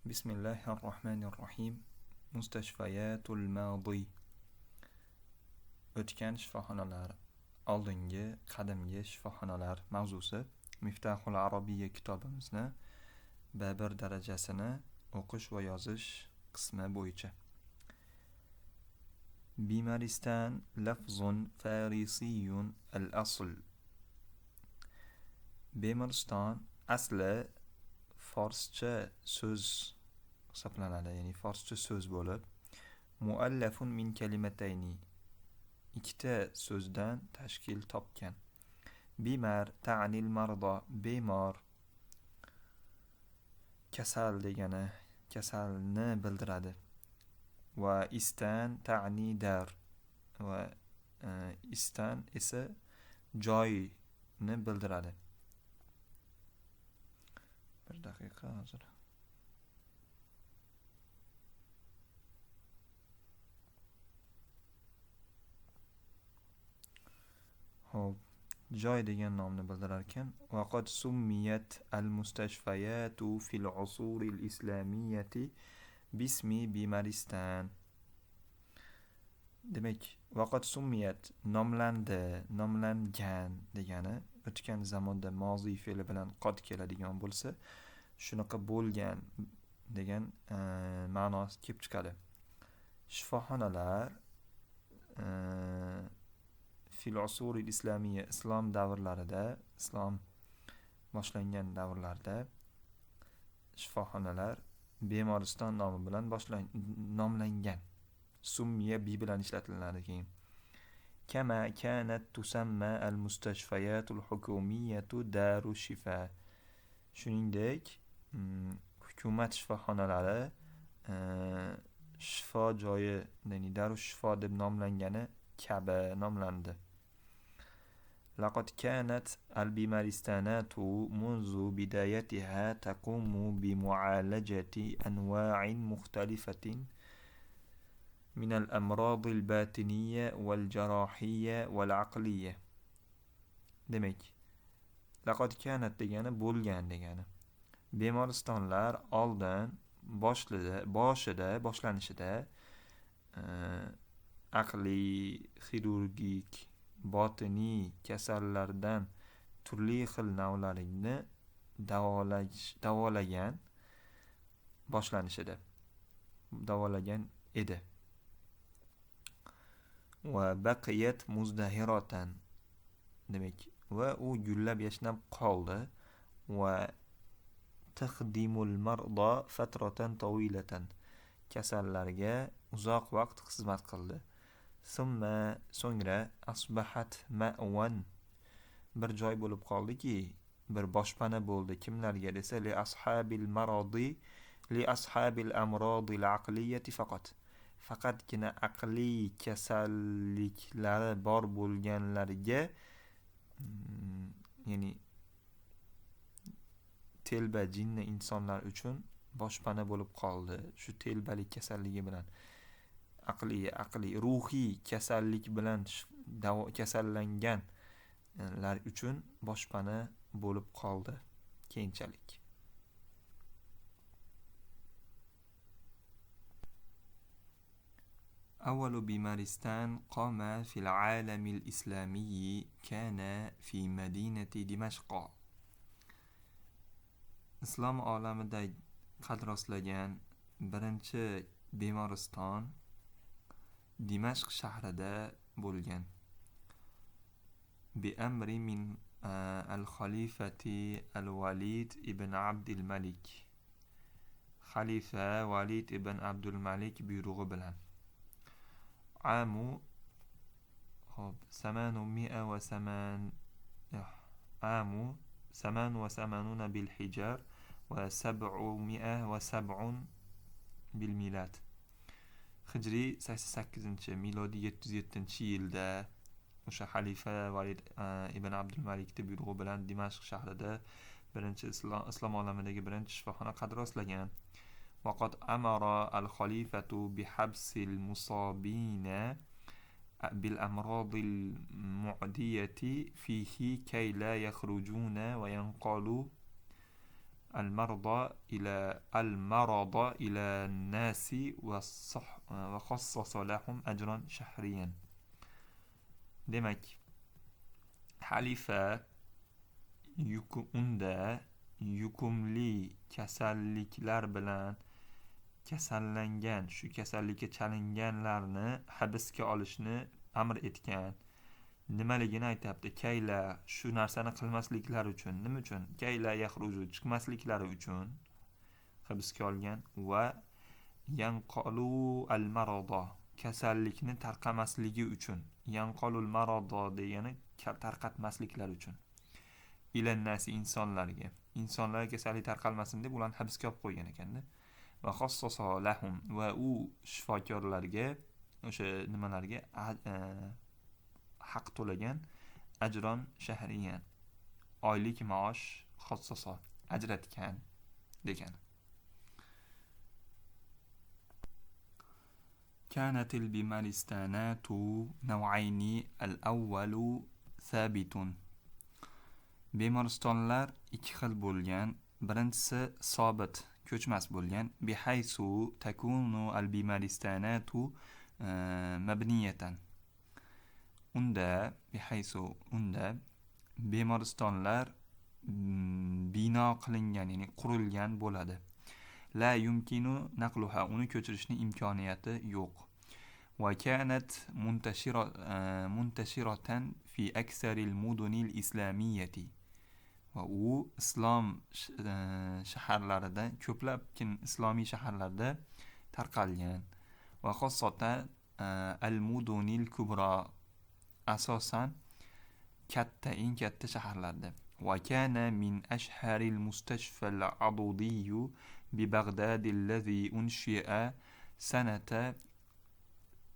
بسم الله الرحمن الرحيم. مستشفيات الماضي. O'tgan shifoxonalar. Oldingi qadimgi shifoxonalar mavzusi. Miftahul Arabiyya kitobimizni B1 darajasini o'qish va yozish qismi bo'yicha. Bimaristan lafzun farisiyyun al-asl. Bemiriston asli forscha so'z hisoblanadi, ya'ni forscha so'z bo'lib, muallafun min kalimatayni, ikkita so'zdan tashkil topgan. Bimar ta'nil marda, bemor, kasal degani, kasalni bildiradi. Va istan ta'ni dar, va istan esa joyni bildiradi. Bir daqiqa hozir. Xo'p, joy degan nomni bildirar ekan. Vaqad summiyat al-mustashfayatu fil usur al-islamiyyati bismi Bimaristan. Demak, vaqad summiyat nomlandi, nomlangan degani o'tgan zamonda mozi fe'li bilan qod keladigan bo'lsa, shunaqa bo'lgan degan ma'nosi kelib chiqadi. Shifoxonalar fil usur al-islamiyya, islom davrlarida, islom boshlangan davrlarda shifoxonalar Bemoriston nomi bilan nomlangan. Summiya bi bilan ishlatiladi keyin. Kama kanat tusamma al-mustashfayat al-hukumiyyatu daru shifa. Shuningdek, hukumat shifoxonalari shifo joyi, ya'ni daru shifo deb nomlangani kabi nomlandi. Laqad kanat al-bimaristanatu munzu bidayatiha taqumu bi mu'alajati anwa'in mukhtalifatin من الأمراض الباطنية والجراحية والعقلية. Demek, laqad kanat degani bo'lgan degani. Bemoristonlar oldin boshlanishida aqliy, xirurgik, botiniy kasallardan turli xil navlarini davolagan edi. Va baqiyat muzdahiratan, demak, va u gullab yashnab qoldi. Va taqdimul marda fatratan tawilatan, kasallarga uzoq vaqt xizmat qildi. So'ngra asbahat ma'wan, bir joy bo'lib qoldiki, bir boshpana bo'ldi. Kimlarga desa, li ashabil amrodil aqliyati faqat, faqatgina aqliy kasalliklari bor bo'lganlarga, ya'ni telba jinni insonlar uchun boshpana bo'lib qoldi. Shu telbalik kasalligi bilan aqliy ruhiy kasallik bilan kasallanganlar uchun boshpana bo'lib qoldi keyinchalik. أول بمارستان قام في العالم الإسلامي كان في مدينة دمشق. Islom olamida qad rostlagan birinchi Bemoriston Dimashq shahrida bo'lgan. Bi amri min al-Khalifati al-Walid ibn Abdul Malik. Xalifa Walid ibn Abdul Malik buyrug'i bilan. عام 88 بالحجار و707 بالميلاد. Hijriy 88, milodiy 707-yilda o'sha xalifa Valid ibn Abdul Malikning buyrug'i bilan Dimashq shahrida birinchi islom olamidagi birinchi shifoxona qad rostlagan. وقد أمر الخليفة بحبس المصابين بالأمراض المعدية فيه كي لا يخرجون المرض إلى الناس وخصص لهم أجرا شهريا. demak xalifa unda yuqumli kasalliklar bilan kasallangan, shu kasallikka chalinganlarni hibsga olishni amr etgan. Nimaligini aytibdi? Kayla shu narsani qilmasliklari uchun. Nima uchun? Kayla yaxruju chiqmasliklari uchun hibsga olgan va yanqalu al-marada kasallikni tarqamasligi uchun. Yanqalul marada degani tarqatmasliklari uchun. Ilan nasi insonlarga. Insonlarga kasallik tarqalmasin deb ularni hibsga olib qo'ygan ekanda. Va xossasa lahum va u shifokorlarga o'sha nimalarga haq to'lagan ajron shahriyan oylik maosh xossasa ajratgan degan. كانت البمارستانات نوعين الأول ثابت. Bemoristonlar ikki xil bo'lgan. Birinchisi sobit, ko'chmas bo'lgan. Bihaysu takunu al-bimaristanatu mabniyatan. Unda bemoristonlar bino qilingan, ya'ni qurilgan bo'ladi. La yumkinu naqluha, uni ko'chirishni imkoniyati yo'q. Va kanat muntashiratan fi aksaril mudunil islamiyati. Va u islom shaharlarida, ko'plab islomiy shaharlarda tarqalgan. Va xossatan al-mudunil kubra, asosan eng katta shaharlarda. Va kana min ashharil mustashfa al-adudi bi Baghdad allazi unshi'a sanata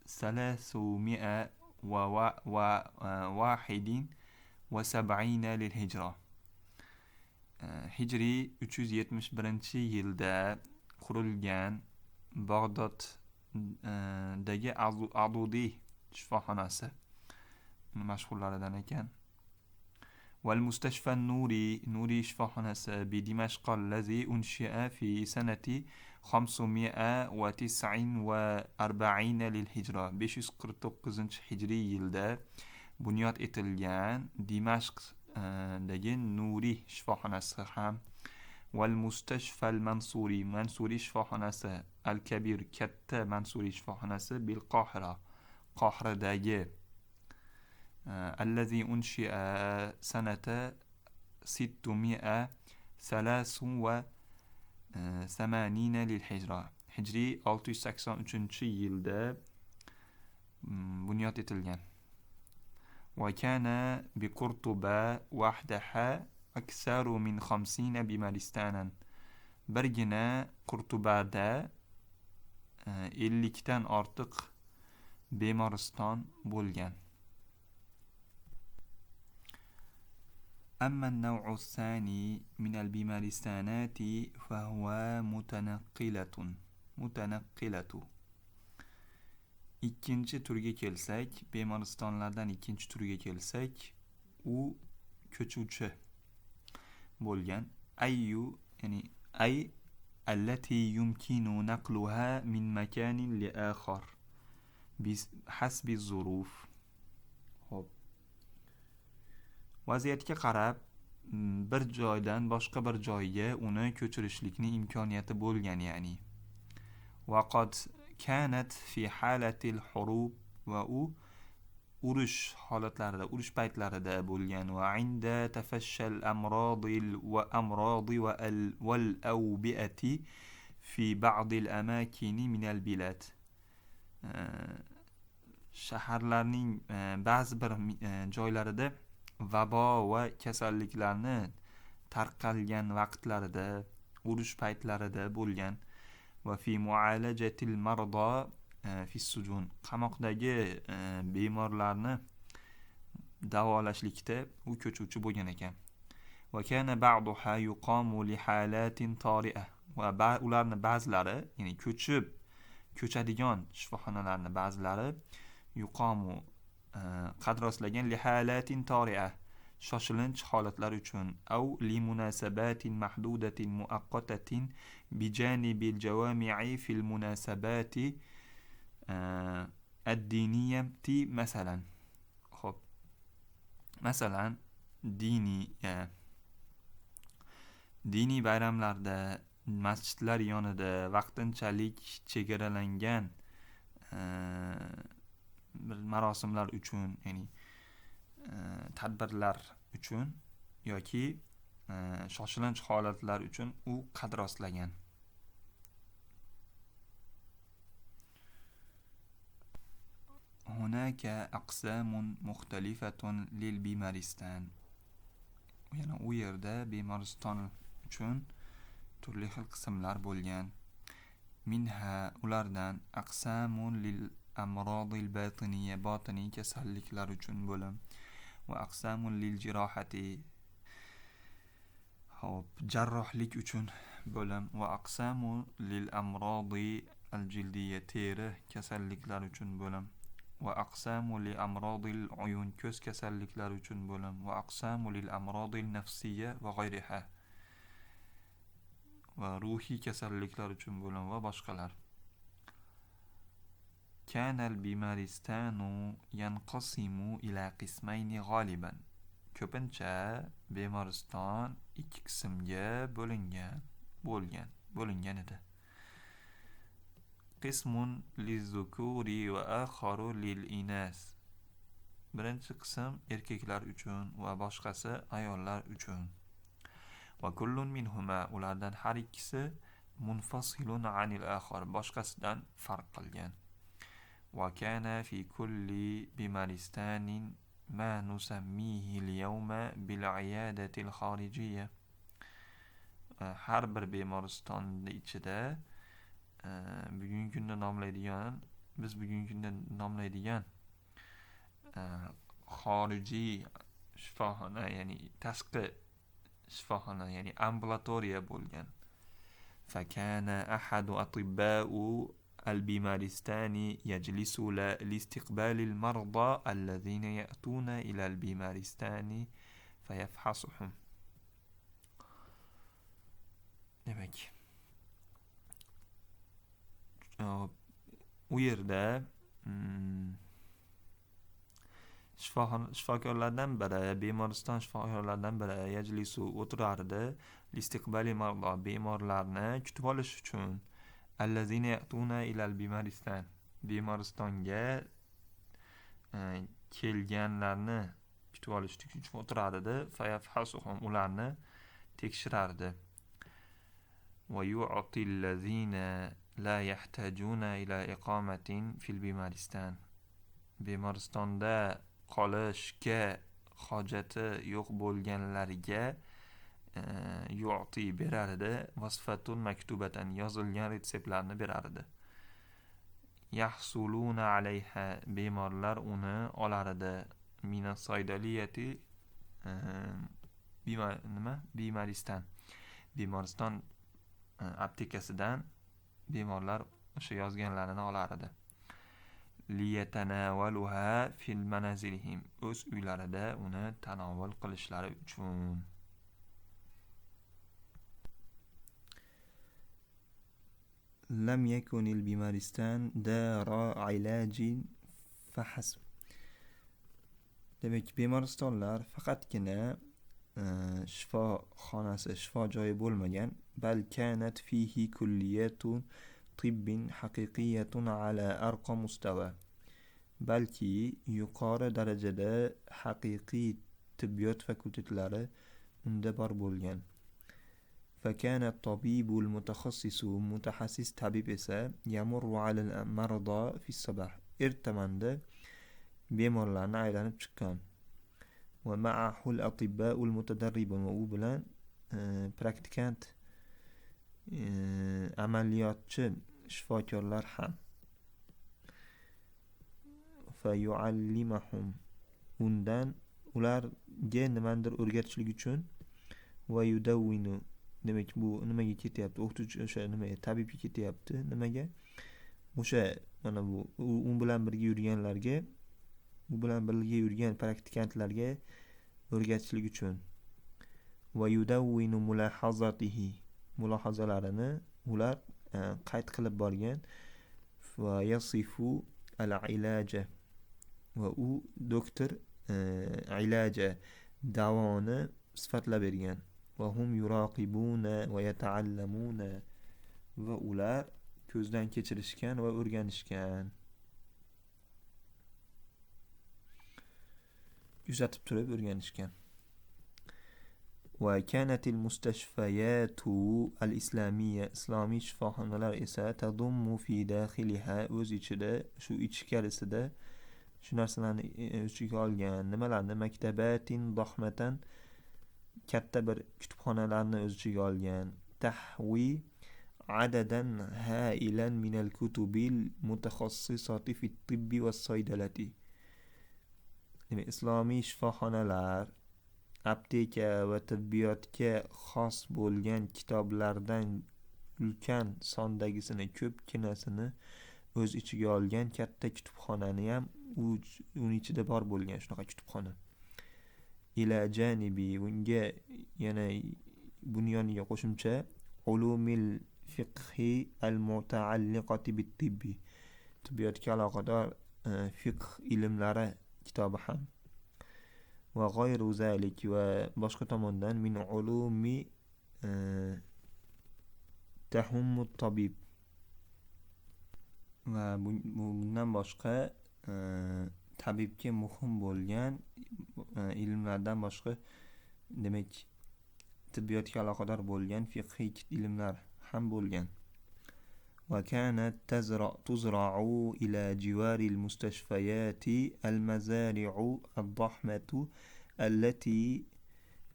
371 lil hijra. Hijriy 371-yilda qurilgan Bag'doddagi Adudi shifoxonasi mashhurlaridan ekan. والمستشفى نوري shifoxonasi بدمشق الذي أنشئ في سنة 549 للهجرة 549 yilda bunyod etilgan Dimashqdagi Nuriy shifoxonasi ham. والمستشفى المنصوري Mansuriy shifoxonasi Al-Kabir katta Mansuriy shifoxonasi بالقاهرة Qohiradagi الذي أنشئ سنة 683 للهجرة Hijriy 683-yilda bunyod etilgan. وكان بقرطبة وحدها أكثر من 50 بمارستانا. Birgina Qurtubada 50 dan ortiq bemoriston bo'lgan. أما النوع الثاني من البمارستانات فهو متنقلة. Ikkinchi turga kelsak, bemoristonlardan ikkinchi turga kelsak, u ko'chuvchi bo'lgan. Ya'ni allati yumkinu naqluha min makanin li akhar hasbi zuruf. Xo'p. Vaziyatga qarab bir joydan boshqa bir joyga uni ko'chirishlikning imkoniyati bo'lgan, ya'ni. Vaqad kanat fi halatil hurub va u urush holatlarida, urush paytlarida bo'lgan. Va inda tafashshal amradi wal awbiati fi ba'd al amakin min al bilad. Shaharlarning ba'zi bir joylarida vabo va kasalliklarni tarqalgan vaqtlarida, urush paytlarida bo'lgan. Va fi mualajatil marda fi sujun, qamoqdagi bemorlarni davolashlikda u ko'chuvchi bo'lgan ekan. Va kana ba'daha yuqamu li halatin tari'ah. Va ularni ba'zilari, ya'ni ko'chadigan shifoxonalarni ba'zilari yuqamu qad rostlagan li halatin tari'ah, shoshilinch holatlar uchun أو لمناسبات محدودة مؤقتة بجانب الجوامع في المناسبات الدينية مثلا. خب masalan diniy bayramlarda masjidlar yonida vaqtinchalik chegaralangan bir marosimlar uchun, ya'ni tadbirlar uchun yoki shoshilinch holatlar uchun u qad rostlagan. هناك أقسام مختلفة للبيمارستان. Yana u yerda bemoriston uchun turli xil qismlar bo'lgan. Minha ulardan aqsamun lil amrodil batiniya, botiniy kasalliklar uchun bo'lim, va aqsamun lil jirohati, hop jarrohlik uchun bo'lim, va aqsamun lil amrodi al jildiya, teri kasalliklar uchun bo'lim, va aqsamu li amrodil uyun, ko'z kasalliklari uchun bo'lim, va aqsamu lil amrodil nafsiyya va g'ayriha, va ruhiy kasalliklar uchun bo'lim va boshqalar. Kana al-bimaristanu yanqasimu ila qismayni g'aliban. Ko'pincha bemoriston ikki qismga bo'lingan edi. Qismun lizukuri va akharu lil inas. Birinchi qism erkaklar uchun va boshqasi ayollar uchun. Va kullun minhuma, ulardan har ikkisi munfasilun anil akhar, boshqasidan farq qilgan. Va kana fi kulli bimaristanin ma nusammihi al-yawma bil iyadati al-kharijiyya. Har bir bemoristonning ichida bugungi kunda nomlaydigan xorijiy shifoxona, ya'ni tashqi shifoxona, ya'ni ambulatoriya bo'lgan. Fakana ahadu atibba'u al-bimaristani yajlisu li-istiqbali al-marda alladhina ya'tuna ila al-bimaristani fayafhasuhum. Demak, u yerda shifokorlardan biri, bemoriston shifokorlardan biri yajlisu o'tirardi, listiqbali mardo, bemorlarni kutib olish uchun, allazina ya'tuna ilal bimaristan, bemoristonga kelganlarni kutib olish uchun o'tirardi, fayafhasuhum, ularni tekshirardi. Va yu'ti allazina la yahtajuna ila iqomatin fil bimaristan, bemoristonda qolishga hojati yo'q bo'lganlarga yu'ti berardi, vasfatun maktubatan, yozilgan retseptlarni berardi. Yahsuluna alayha, bemorlar uni olardi. Mina soydaliyati bimaristan, bemoriston aptekasidan bemorlar o'sha yozganlarini olardi. Liyatanavaluha fil manazilihim, o'z uylarida uni tanovul qilishlari uchun. Lam yakunil bimaristan dara ilajin fahasb. Demak, bemoristonlar faqatgina shifoxonasi, shifo joyi bo'lmagan, bal kanat fihi kulliyatun tibbin haqiqiyatun ala arqa mustawa, balki yuqori darajada haqiqiy tibbiyot fakultetlari unda bor bo'lgan. فكان الطبيب المتخصص متحسس tabib esa يمر على المرضى في الصباح, ertamanda bemorlarni aylanib chiqqan. ومعه الأطباء المتدربون, va u bilan praktikant amaliyotchi shifokorlar ham. فيعلمهم, undan ularga nimadir o'rgatishlik uchun. va yudawwinu, demak bu nimaga ketyapti? O'qituvchi o'sha nimaga, tabibga ketyapti. Nimaga? O'sha mana bu u bilan birga yurganlarga, u bilan birga yurgan praktikantlarga o'rgatishlik uchun. Va yudawwinu mulahazatihi, mulohazalarini ular qayd qilib borgan. Va yasifu al-ilaja, va u doktor ilaja, davoni sifatlab bergan. Va hum yuraqibuna va yata'allamuna, va ular ko'zdan kechirishgan va o'rganishgan. Kuzatib turib o'rganishgan. وكانت المستشفيات الإسلامية إسلامي shifoxonalar esa تضم في داخلها o'z ichida, shu ichkarisida shu narsalarni ichiga olgan. Nimalarni? Maktabatin dohmatan, katta bir kutubxonalarni o'z ichiga olgan. Tahwi adadan hailan min al-kutubil mutakhassisati fi at-tibbi was-saydalati. Demak, islomiy shifoxonalar apteka va tibbiyotga xos bo'lgan kitoblardan ulkan sondagisini, ko'pginasini o'z ichiga olgan katta kutubxonani ham uning ichida bor bo'lgan shunaqa kutubxona. Ila janibi, unga yana bunyoniga qo'shimcha ulumil fiqhi al-mutaalliqati bit-tibbi, tibbiyotga aloqador fiqh ilmlari kitobi ham. Va g'ayru zalik, va boshqa tomondan min ulumi tahummu tabib, va bundan boshqa tabibga muhim bo'lgan ilmlardan boshqa, demak tibbiyotga aloqador bo'lgan fiqhiy ilmlar ham bo'lgan. وكانت تزرع إلى جوار المستشفيات المزارع الضخمة التي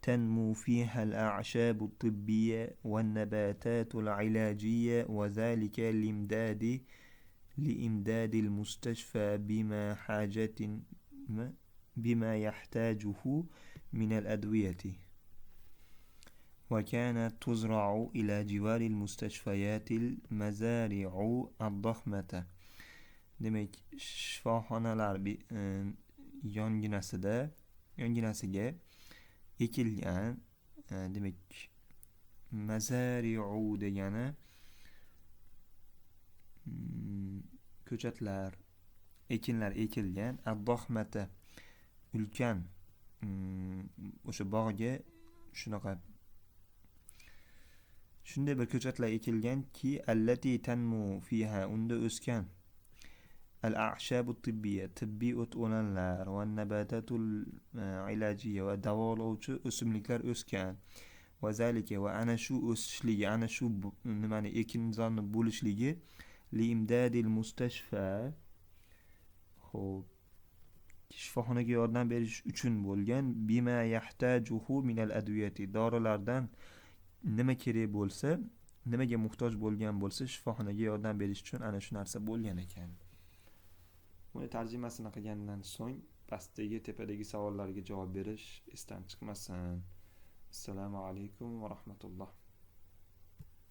تنمو فيها الأعشاب الطبية والنباتات العلاجية، وذلك لإمداد المستشفى بما يحتاجه من الأدوية. وكانت تزرع إلى جوار المستشفيات المزارع الضخمة. Demek shifoxonalar yonginasiga ekilgan, demak mazari'u degani ko'chatlar, ekinlar ekilgan, ad-dohmata ulkan, o'sha bog'ga shunaqa shunday bir ko'chatlar ekilganki, allati tanmu fiha, unda o'sgan al-a'shabu tibbiya, tibbiy o't-o'lanlar, va nabatatul ilajiyya, va davolovchi o'simliklar o'sgan. Va zalika, va ana shu o'sishligi, ana shu nimani ekinzorni bo'lishligi li imdadil mustashfa, xo'p, shifoxonaga yordam berish uchun bo'lgan, bima yahtajuhu min al-adwiyati, dorilardan nima kerak bo'lsa, nimaga muhtoj bo'lgan bo'lsa, shifoxonaga yordam berish uchun ana shu narsa bo'lgan ekan. Buni tarjimasini qilgandan so'ng pastdagi tepadagi savollarga javob berish esdan chiqmasin. Assalomu alaykum va rahmatulloh.